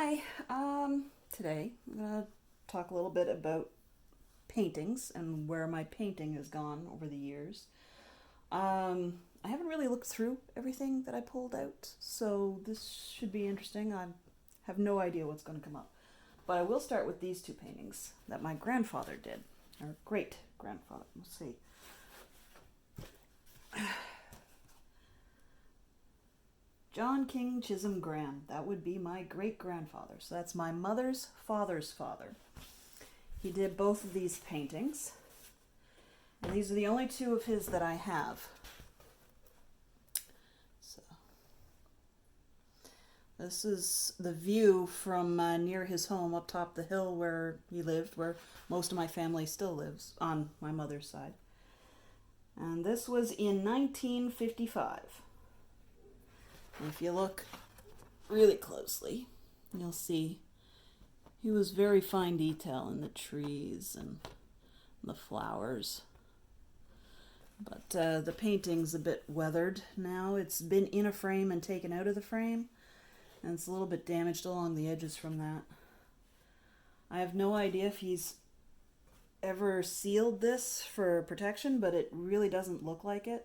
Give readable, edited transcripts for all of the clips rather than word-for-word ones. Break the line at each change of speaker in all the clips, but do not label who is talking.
Hi. Today I'm gonna talk a little bit about paintings and where my painting has gone over the years. I haven't really looked through everything that I pulled out, so this should be interesting. I have no idea what's going to come up. But I will start with these two paintings that my grandfather did, or great grandfather. Let's see. John King Chisholm Graham. That would be my great grandfather. So that's my mother's father's father. He did both of these paintings. And these are the only two of his that I have. So this is the view from near his home up top the hill where he lived, where most of my family still lives on my mother's side. And this was in 1955. And if you look really closely, you'll see he was very fine detail in the trees and the flowers. But the painting's a bit weathered now. It's been in a frame and taken out of the frame, and it's a little bit damaged along the edges from that. I have no idea if he's ever sealed this for protection, but it really doesn't look like it.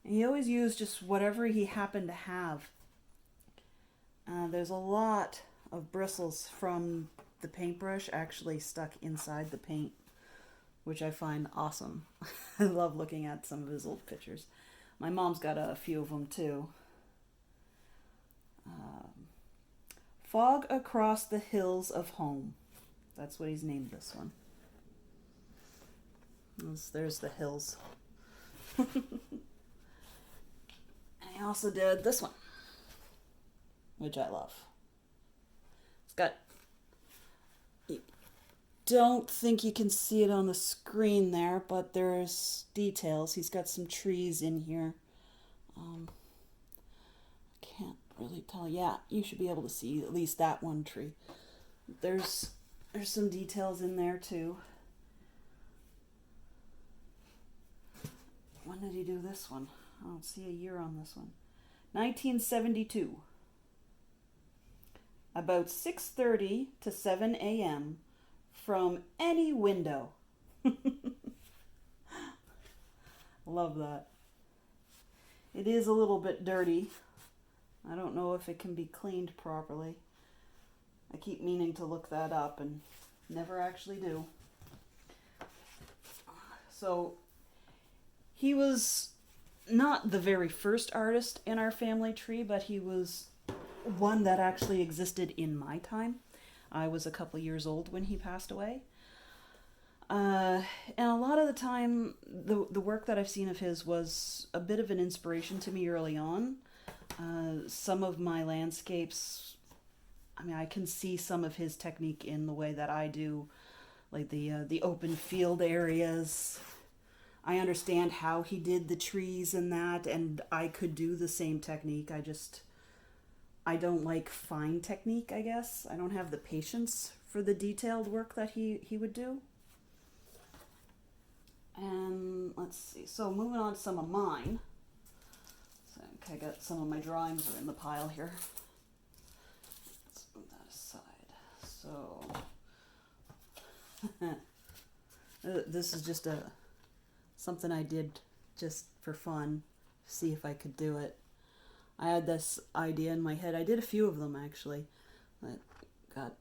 And he always used just whatever he happened to have. There's a lot of bristles from the paintbrush actually stuck inside the paint, which I find awesome. I love looking at some of his old pictures. My mom's got a few of them too. Fog Across the Hills of Home. That's what he's named this one. There's the hills. And he also did this one, which I love. It's got, you don't think you can see it on the screen there, but there's details. He's got some trees in here. I can't really tell. Yeah, you should be able to see at least that one tree. There's some details in there too. When did he do this one? I don't see a year on this one. 1972. About 6:30 to 7 a.m. from any window. Love that. It is a little bit dirty. I don't know if it can be cleaned properly. I keep meaning to look that up and never actually do. So, he was not the very first artist in our family tree, but he was one that actually existed in my time. I was a couple years old when he passed away. And a lot of the time, the work that I've seen of his was a bit of an inspiration to me early on. Some of my landscapes, I can see some of his technique in the way that I do, like the open field areas. I understand how he did the trees and that, and I could do the same technique. I don't like fine technique, I guess. I don't have the patience for the detailed work that he would do. And let's see. So moving on to some of mine. So, okay, I got some of my drawings are in the pile here. Let's move that aside. So this is just something I did just for fun, see if I could do it. I had this idea in my head. I did a few of them actually. It's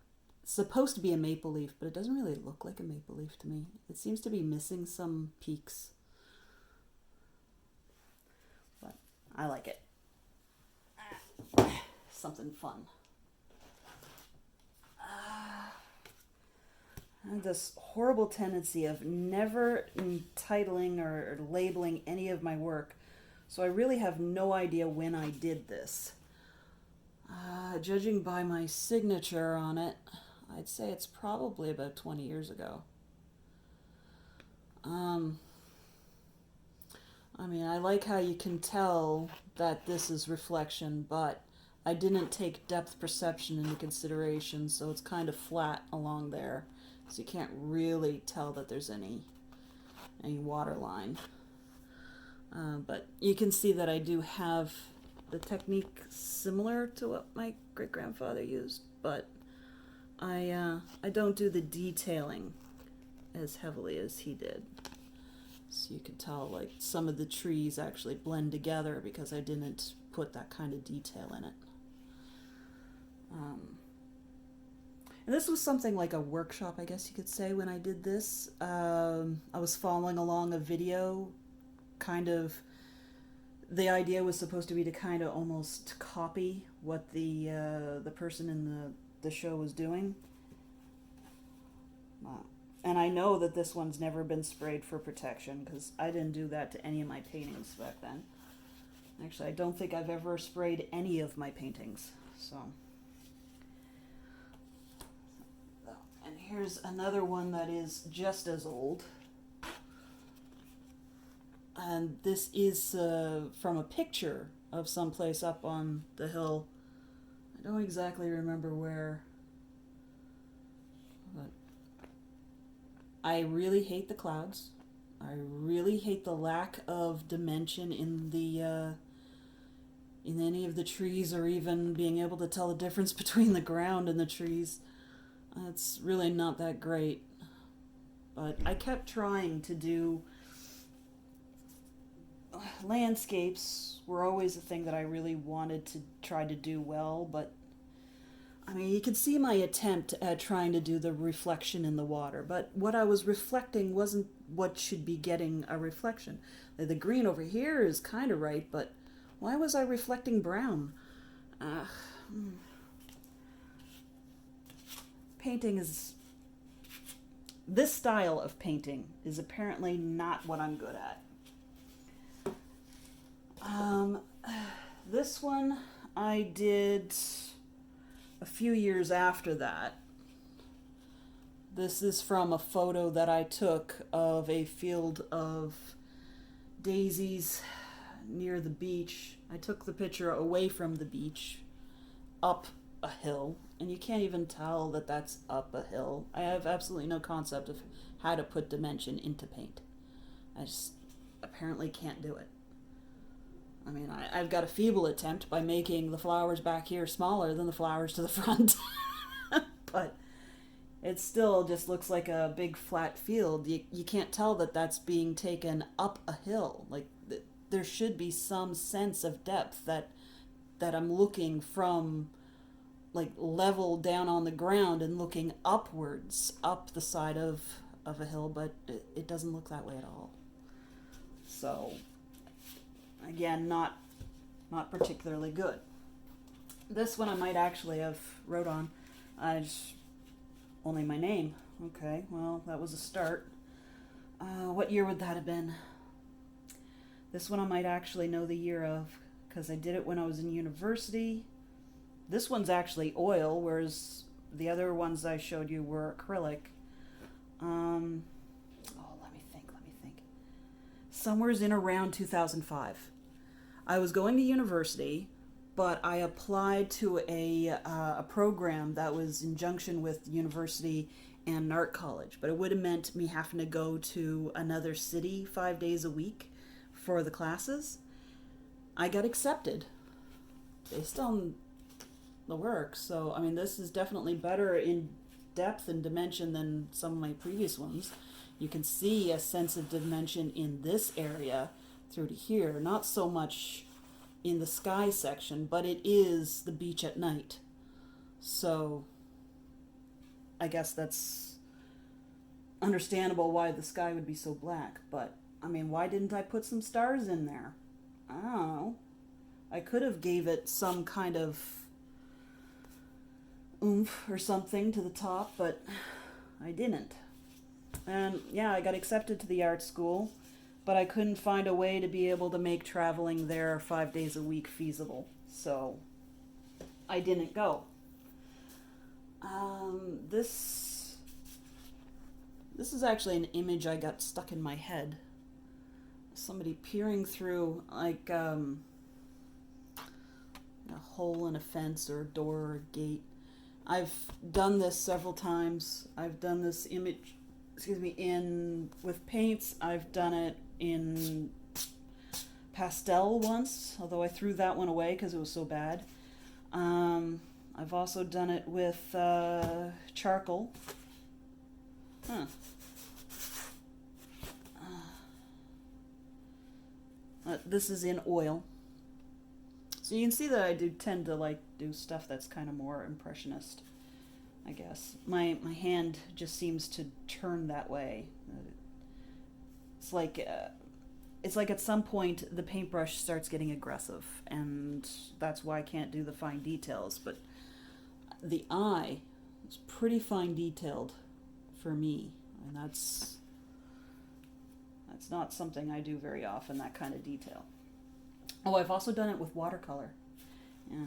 supposed to be a maple leaf, but it doesn't really look like a maple leaf to me. It seems to be missing some peaks. But I like it. Something fun. I have this horrible tendency of never entitling or labeling any of my work, so I really have no idea when I did this. Judging by my signature on it, I'd say it's probably about 20 years ago. I like how you can tell that this is reflection, but I didn't take depth perception into consideration, so it's kind of flat along there. So you can't really tell that there's any water line. But you can see that I do have the technique similar to what my great-grandfather used, but I don't do the detailing as heavily as he did. So you can tell, like, some of the trees actually blend together because I didn't put that kind of detail in it. And this was something like a workshop, I guess you could say, when I did this. I was following along a video, kind of. The idea was supposed to be to kind of almost copy what the person in the show was doing. And I know that this one's never been sprayed for protection because I didn't do that to any of my paintings back then. Actually, I don't think I've ever sprayed any of my paintings. So, and here's another one that is just as old. And this is from a picture of someplace up on the hill. I don't exactly remember where. But I really hate the clouds. I really hate the lack of dimension in any of the trees, or even being able to tell the difference between the ground and the trees. It's really not that great. But I kept trying to do... Landscapes were always a thing that I really wanted to try to do well, but I mean, you could see my attempt at trying to do the reflection in the water, but what I was reflecting wasn't what should be getting a reflection. The green over here is kind of right, but why was I reflecting brown? Painting is... This style of painting is apparently not what I'm good at. This one I did a few years after that. This is from a photo that I took of a field of daisies near the beach. I took the picture away from the beach, up a hill, and you can't even tell that that's up a hill. I have absolutely no concept of how to put dimension into paint. I just apparently can't do it. I mean, I've got a feeble attempt by making the flowers back here smaller than the flowers to the front. But it still just looks like a big flat field. You can't tell that that's being taken up a hill. Like, there should be some sense of depth that I'm looking from, like, level down on the ground and looking upwards, up the side of a hill, but it doesn't look that way at all. So... Again, not particularly good. This one I might actually have wrote on. Only my name. Okay, well, that was a start. What year would that have been? This one I might actually know the year of, because I did it when I was in university. This one's actually oil, whereas the other ones I showed you were acrylic. Let me think. Somewhere's in around 2005. I was going to university, but I applied to a program that was in junction with university and an art college. But it would have meant me having to go to another city 5 days a week for the classes. I got accepted based on the work. So, I mean, this is definitely better in depth and dimension than some of my previous ones. You can see a sense of dimension in this area through to here. Not so much in the sky section, but it is the beach at night. So I guess that's understandable why the sky would be so black. But, I mean, why didn't I put some stars in there? I don't know. I could have gave it some kind of oomph or something to the top, but I didn't. And yeah, I got accepted to the art school, but I couldn't find a way to be able to make traveling there 5 days a week feasible. So I didn't go. This is actually an image I got stuck in my head. Somebody peering through, like, a hole in a fence or a door or a gate. I've done this several times. I've done this image, with paints. I've done it in pastel once, although I threw that one away because it was so bad. I've also done it with charcoal. Huh. This is in oil. So you can see that I do tend to like do stuff that's kind of more impressionist, I guess. My hand just seems to turn that way. It's like at some point the paintbrush starts getting aggressive, and that's why I can't do the fine details. But the eye is pretty fine detailed for me, and that's not something I do very often, that kind of detail. Oh, I've also done it with watercolor. Yeah.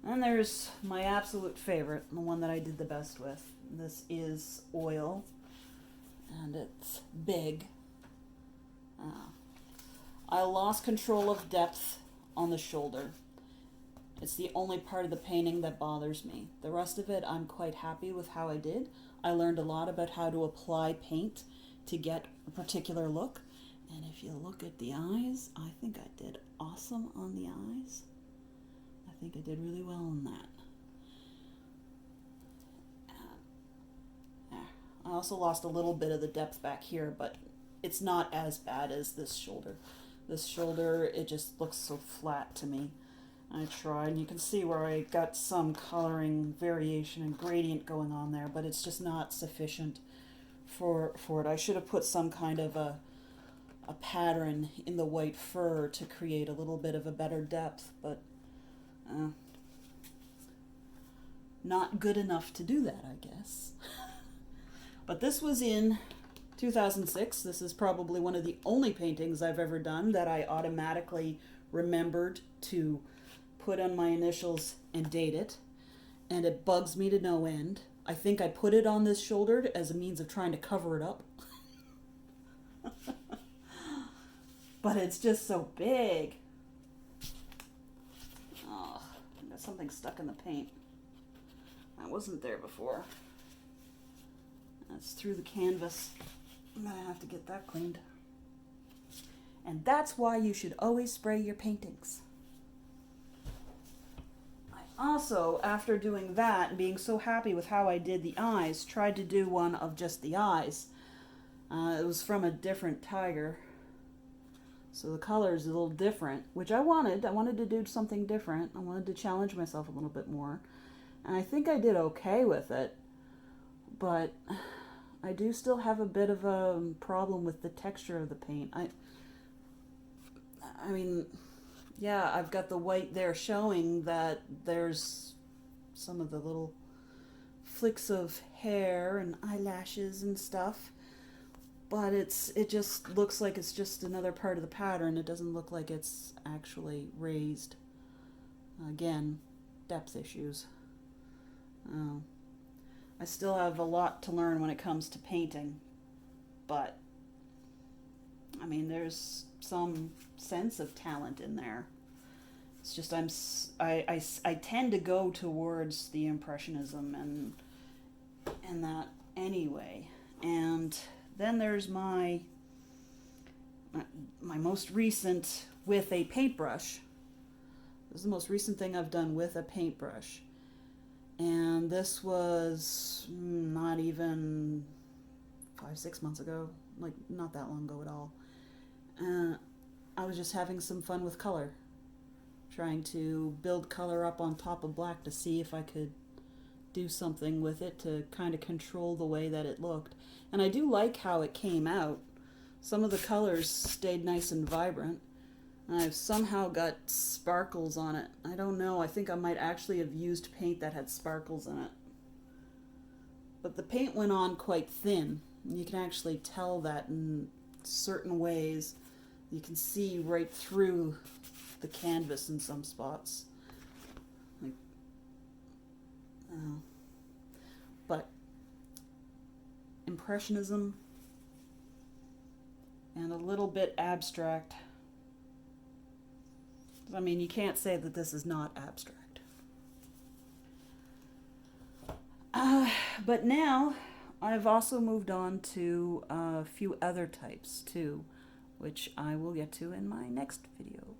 And there's my absolute favorite, the one that I did the best with. This is oil, and it's big. I lost control of depth on the shoulder. It's the only part of the painting that bothers me. The rest of it, I'm quite happy with how I did. I learned a lot about how to apply paint to get a particular look. And if you look at the eyes, I think I did awesome on the eyes. I think I did really well on that. I also lost a little bit of the depth back here, but it's not as bad as this shoulder. This shoulder, it just looks so flat to me. I tried, and you can see where I got some coloring variation and gradient going on there, but it's just not sufficient for it. I should have put some kind of a pattern in the white fur to create a little bit of a better depth, but not good enough to do that, I guess. But this was in 2006. This is probably one of the only paintings I've ever done that I automatically remembered to put on my initials and date it, and it bugs me to no end. I think I put it on this shoulder as a means of trying to cover it up. But it's just so big. Oh, I got something stuck in the paint. That wasn't there before. That's through the canvas. I'm gonna have to get that cleaned. And that's why you should always spray your paintings. Also, after doing that and being so happy with how I did the eyes, tried to do one of just the eyes. It was from a different tiger, so the color is a little different, which I wanted. I wanted to do something different. I wanted to challenge myself a little bit more, and I think I did okay with it, but I do still have a bit of a problem with the texture of the paint. I mean... Yeah, I've got the white there showing that there's some of the little flicks of hair and eyelashes and stuff, but it just looks like it's just another part of the pattern. It doesn't look like it's actually raised. Again, depth issues. I still have a lot to learn when it comes to painting, but I mean, there's some sense of talent in there. It's just I tend to go towards the impressionism and that anyway. And then there's my most recent with a paintbrush. This is the most recent thing I've done with a paintbrush. And this was not even 5-6 months ago, like not that long ago at all. I was just having some fun with color, trying to build color up on top of black to see if I could do something with it to kind of control the way that it looked. And I do like how it came out. Some of the colors stayed nice and vibrant. I've somehow got sparkles on it. I don't know, I think I might actually have used paint that had sparkles in it. But the paint went on quite thin. You can actually tell that in certain ways. You can see right through the canvas in some spots. Like, but impressionism and a little bit abstract. I mean, you can't say that this is not abstract. But now I've also moved on to a few other types too, which I will get to in my next video.